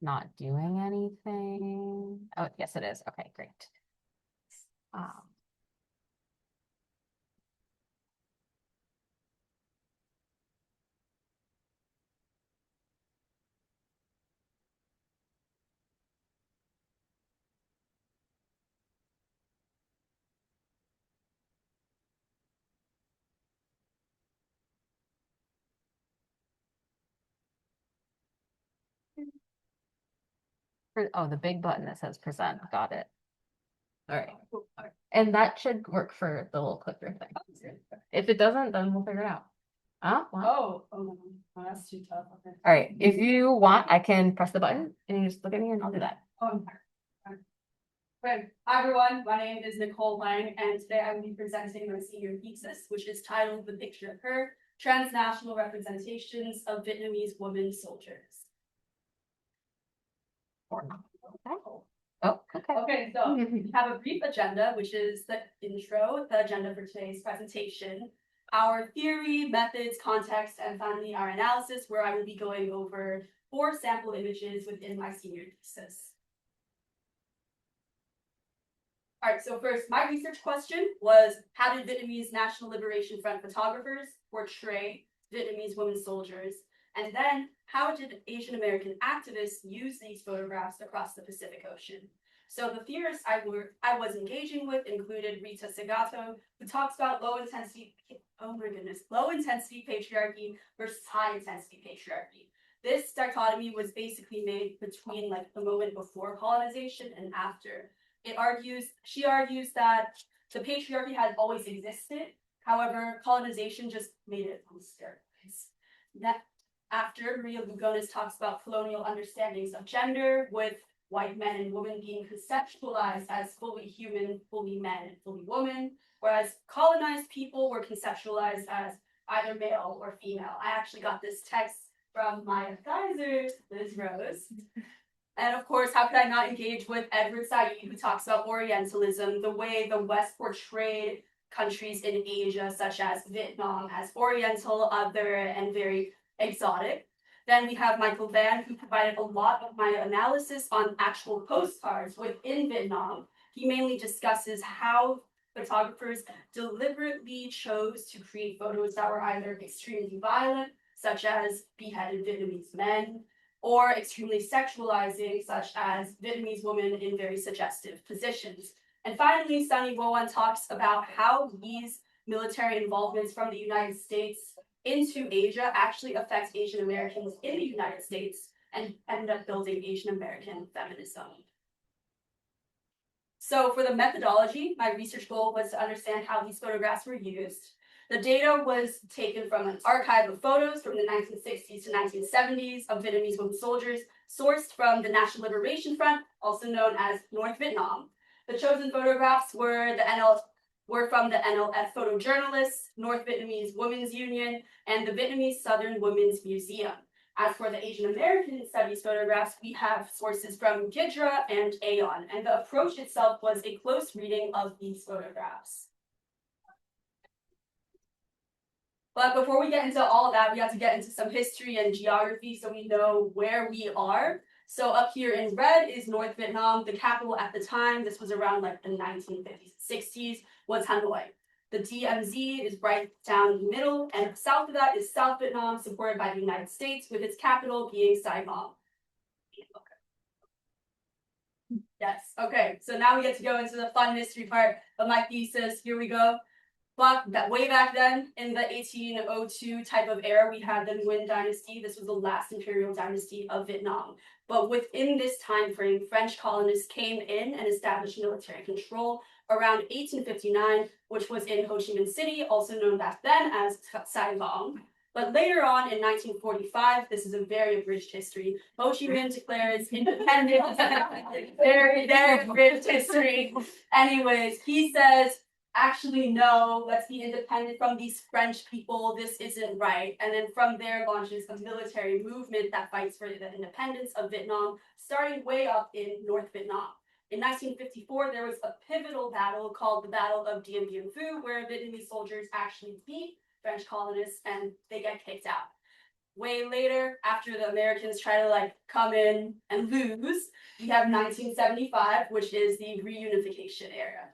not doing anything. Oh, yes, it is. Okay, great. Um, oh, the big button that says present. Got it. All right. And that should work for the little clicker thing. If it doesn't, then we'll figure it out. That's too tough. Okay. All right. If you want, I can press the button and you just look at me and I'll do that. Okay. Hi everyone, my name is Nicole Hoang, and today I will be presenting my senior thesis, which is titled "The Picture of Her: Transnational Representations of Vietnamese Women Soldiers." Oh, okay. Okay, so we have a brief agenda, which is the intro, the agenda for today's presentation, our theory, methods, context, and finally our analysis, where I will be going over 4 sample images within my senior thesis. All right, so first, my research question was, how did Vietnamese National Liberation Front photographers portray Vietnamese women soldiers? And then, how did Asian American activists use these photographs across the Pacific Ocean? So the theorists I was engaging with included Rita Segato, who talks about low intensity patriarchy versus high intensity patriarchy. This dichotomy was basically made between like the moment before colonization and after. She argues that the patriarchy had always existed. However, colonization just made it on steroids. That after, Maria Lugones talks about colonial understandings of gender, with white men and women being conceptualized as fully human, fully man, and fully woman, whereas colonized people were conceptualized as either male or female. I actually got this text from my advisor, Liz Rose. And of course, how could I not engage with Edward Said, who talks about Orientalism, the way the West portrayed countries in Asia, such as Vietnam, as Oriental, other, and very exotic. Then we have Michael Van, who provided a lot of my analysis on actual postcards within Vietnam. He mainly discusses how photographers deliberately chose to create photos that were either extremely violent, such as beheaded Vietnamese men, or extremely sexualizing, such as Vietnamese women in very suggestive positions. And finally, Sunny Woan talks about how these military involvements from the United States into Asia actually affect Asian Americans in the United States and end up building Asian American feminism. So for the methodology, my research goal was to understand how these photographs were used. The data was taken from an archive of photos from the 1960s to 1970s of Vietnamese women soldiers, sourced from the National Liberation Front, also known as North Vietnam. The chosen photographs were from the NLF photojournalists, North Vietnamese Women's Union, and the Vietnamese Southern Women's Museum. As for the Asian American Studies photographs, we have sources from Gidra and Aeon, and the approach itself was a close reading of these photographs. But before we get into all of that, we have to get into some history and geography so we know where we are. So up here in red is North Vietnam. The capital at the time, this was around like the 1950s, 60s, was Hanoi. The DMZ is right down the middle, and south of that is South Vietnam, supported by the United States, with its capital being Saigon. Yes, okay, so now we get to go into the fun history part of my thesis. Here we go. But way back then, in the 1802 type of era, we had the Nguyen dynasty. This was the last imperial dynasty of Vietnam. But within this time frame, French colonists came in and established military control around 1859, which was in Ho Chi Minh City, also known back then as Saigon. But later on in 1945, this is a very abridged history, Ho Chi Minh declares independence. Very, very abridged history. Anyways, he says, actually, no, let's be independent from these French people. This isn't right. And then from there launches a military movement that fights for the independence of Vietnam, starting way up in North Vietnam. In 1954, there was a pivotal battle called the Battle of Dien Bien Phu, where Vietnamese soldiers actually beat French colonists and they get kicked out. Way later, after the Americans try to like come in and lose, we have 1975, which is the reunification era.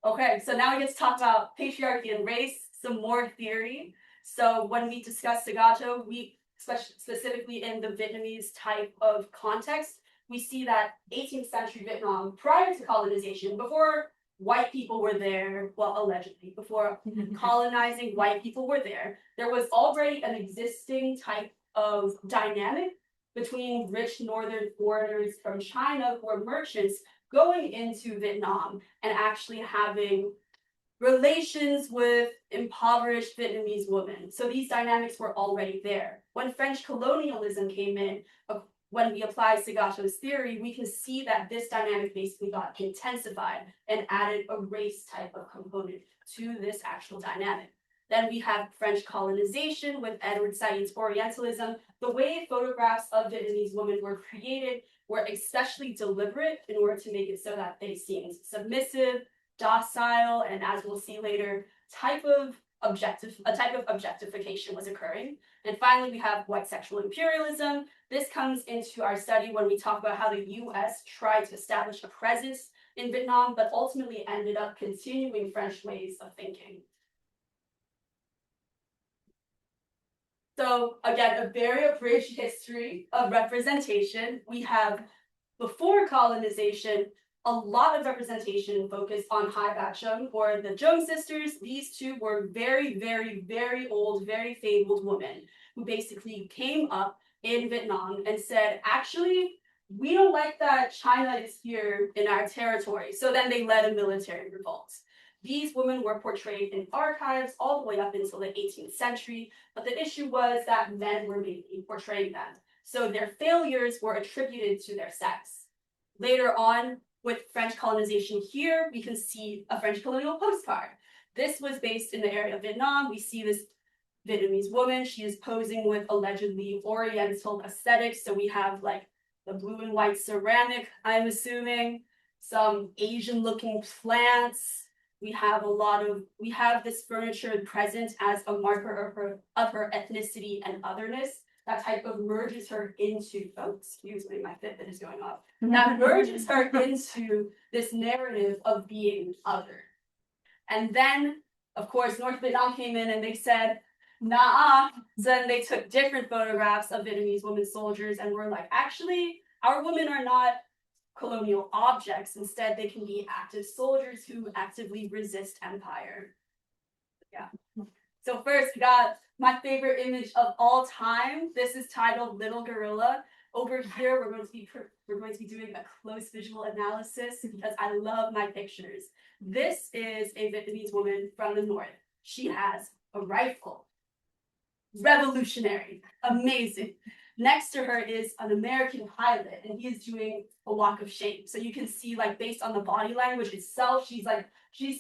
Okay, so now we get to talk about patriarchy and race, some more theory. So when we discuss Sagato, we specifically in the Vietnamese type of context, we see that 18th century Vietnam, prior to colonization, before white people were there, well, allegedly, before colonizing white people were there was already an existing type of dynamic between rich northern foreigners from China who were merchants going into Vietnam and actually having relations with impoverished Vietnamese women. So these dynamics were already there. When French colonialism came in, when we apply Sagato's theory, we can see that this dynamic basically got intensified and added a race type of component to this actual dynamic. Then we have French colonization with Edward Said's Orientalism. The way photographs of Vietnamese women were created were especially deliberate in order to make it so that they seemed submissive, docile, and as we'll see later, a type of objectification was occurring. And finally, we have white sexual imperialism. This comes into our study when we talk about how the US tried to establish a presence in Vietnam, but ultimately ended up continuing French ways of thinking. So again, a very abridged history of representation. We have, before colonization, a lot of representation focused on Hai Bachung or the Jung sisters. These two were very, very, very old, very fabled women who basically came up in Vietnam and said, actually, we don't like that China is here in our territory. So then they led a military revolt. These women were portrayed in archives all the way up until the 18th century, but the issue was that men were mainly portraying them. So their failures were attributed to their sex. Later on, with French colonization here, we can see a French colonial postcard. This was based in the area of Vietnam. We see this Vietnamese woman. She is posing with allegedly Oriental aesthetics. So we have like the blue and white ceramic, I'm assuming, some Asian looking plants. We have this furniture present as a marker of her ethnicity and otherness. That type of merges her into, oh, excuse me, my Fitbit is going off. That merges her into this narrative of being other. And then, of course, North Vietnam came in and they said, nah. So then they took different photographs of Vietnamese women soldiers and were like, actually, our women are not colonial objects. Instead, they can be active soldiers who actively resist empire. Yeah. So first, we got my favorite image of all time. This is titled Little Gorilla. Over here, we're going to be doing a close visual analysis because I love my pictures. This is a Vietnamese woman from the north. She has a rifle. Revolutionary. Amazing. Next to her is an American pilot, and he is doing a walk of shame. So you can see, like, based on the body language itself, she's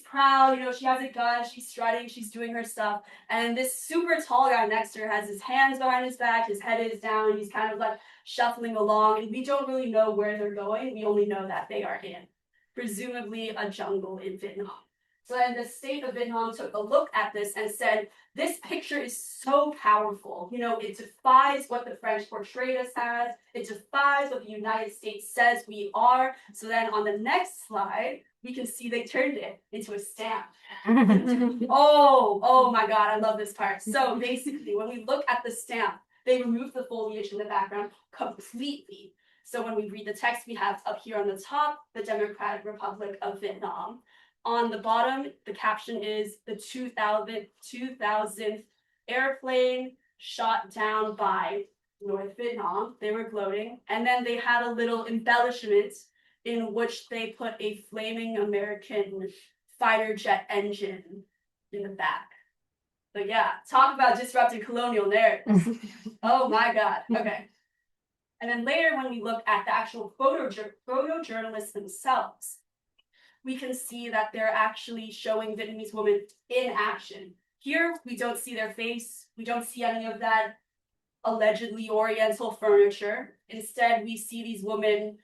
proud, you know, she has a gun, she's strutting, she's doing her stuff. And this super tall guy next to her has his hands behind his back, his head is down, he's kind of like shuffling along, and we don't really know where they're going. We only know that they are in, presumably, a jungle in Vietnam. So then the state of Vietnam took a look at this and said, this picture is so powerful. You know, it defies what the French portrayed us as. It defies what the United States says we are. So then on the next slide, we can see they turned it into a stamp. Oh my God, I love this part. So basically, when we look at the stamp, they removed the foliage in the background completely. So when we read the text, we have up here on the top, the Democratic Republic of Vietnam. On the bottom, the caption is the 2000th airplane shot down by North Vietnam. They were gloating. And then they had a little embellishment in which they put a flaming American fighter jet engine in the back. But yeah, talk about disrupting colonial narratives. Oh my God. Okay. And then later, when we look at the actual photojournalists themselves, we can see that they're actually showing Vietnamese women in action. Here, we don't see their face. We don't see any of that allegedly Oriental furniture. Instead, we see these women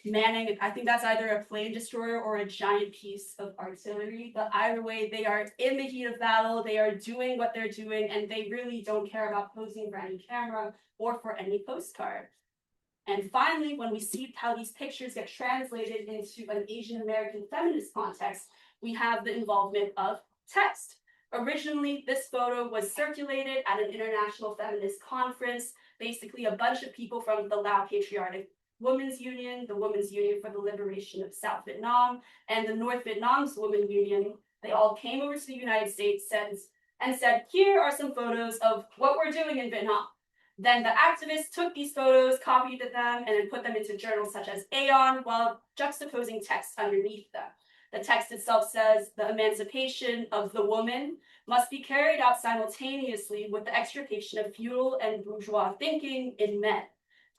manning, I think that's either a plane destroyer or a giant piece of artillery, but either way, they are in the heat of battle, they are doing what they're doing, and they really don't care about posing for any camera or for any postcard. And finally, when we see how these pictures get translated into an Asian American feminist context, we have the involvement of text. Originally, this photo was circulated at an international feminist conference. Basically, a bunch of people from the Lao Patriotic Women's Union, the Women's Union for the Liberation of South Vietnam, and the North Vietnam's Women's Union, they all came over to the United States and said, here are some photos of what we're doing in Vietnam. Then the activists took these photos, copied them, and then put them into journals such as Aeon, while juxtaposing text underneath them. The text itself says the emancipation of the woman must be carried out simultaneously with the extirpation of feudal and bourgeois thinking in men.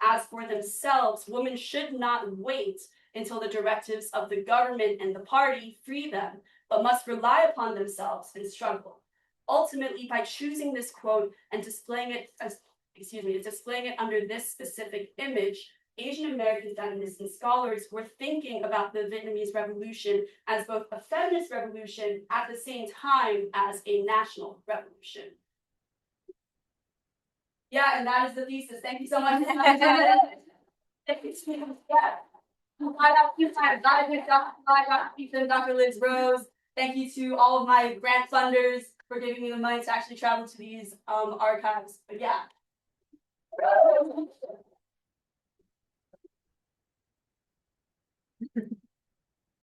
As for themselves, women should not wait until the directives of the government and the party free them, but must rely upon themselves and struggle. Ultimately, by choosing this quote and displaying it under this specific image, Asian American feminists and scholars were thinking about the Vietnamese Revolution as both a feminist revolution at the same time as a national revolution. Yeah, and that is the thesis. Thank you so much. Thank you. Dr. Liz Rose. Thank you to all of my grant funders for giving me the money to actually travel to these archives. But yeah.